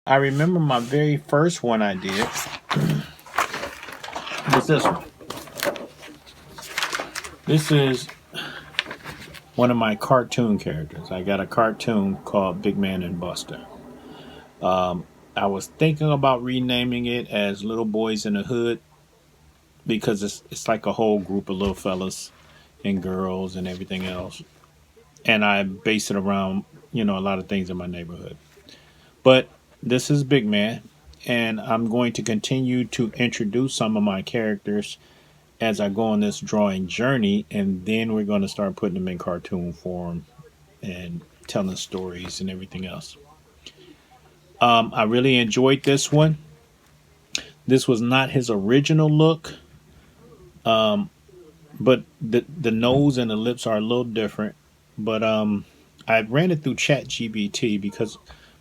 I remember my very first one I did was this one. This is one of my cartoon characters. I got a cartoon called Big Man and Buster. I was thinking about renaming it as Little Boys in the Hood because it's like a whole group of little fellas and girls and everything else. And I base it around, a lot of things in my neighborhood. But this is Big Man, and I'm going to continue to introduce some of my characters as I go on this drawing journey, and then we're going to start putting them in cartoon form and telling stories and everything else. I really enjoyed this one. This was not his original look, but the nose and the lips are a little different. But I ran it through ChatGPT because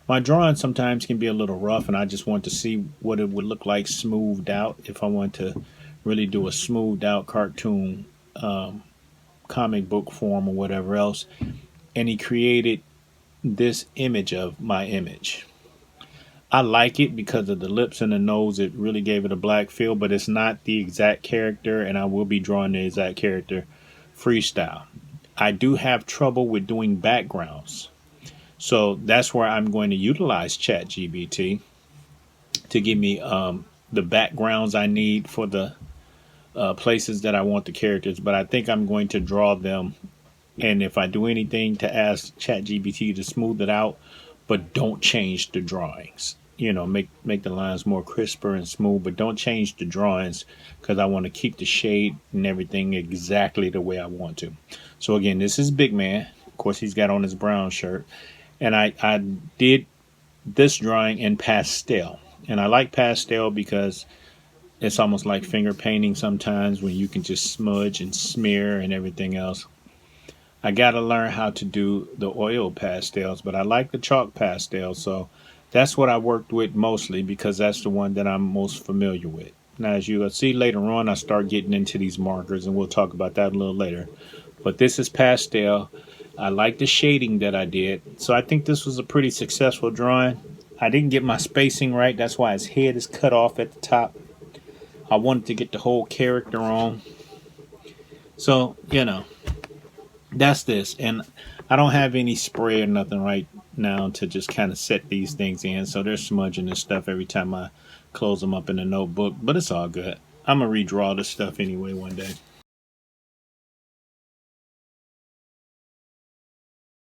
my drawing sometimes can be a little rough, and I just want to see what it would look like smoothed out if I want to really do a smoothed out cartoon comic book form or whatever else. And he created this image of my image. I like it because of the lips and the nose. It really gave it a black feel, but it's not the exact character, and I will be drawing the exact character freestyle. I do have trouble with doing backgrounds. So that's where I'm going to utilize ChatGPT to give me the backgrounds I need for the places that I want the characters. But I think I'm going to draw them. And if I do anything to ask ChatGPT to smooth it out, but don't change the drawings. Make the lines more crisper and smooth, but don't change the drawings because I want to keep the shade and everything exactly the way I want to. So again, this is Big Man. Of course, he's got on his brown shirt, and I did this drawing in pastel, and I like pastel because it's almost like finger painting sometimes when you can just smudge and smear and everything else. I got to learn how to do the oil pastels, but I like the chalk pastels. So that's what I worked with mostly because that's the one that I'm most familiar with. Now, as you'll see later on, I start getting into these markers, and we'll talk about that a little later. But this is pastel. I like the shading that I did. So I think this was a pretty successful drawing. I didn't get my spacing right. That's why his head is cut off at the top. I wanted to get the whole character on. So, that's this. And I don't have any spray or nothing right now to just kind of set these things in. So they're smudging this stuff every time I close them up in a notebook. But it's all good. I'm going to redraw this stuff anyway one day.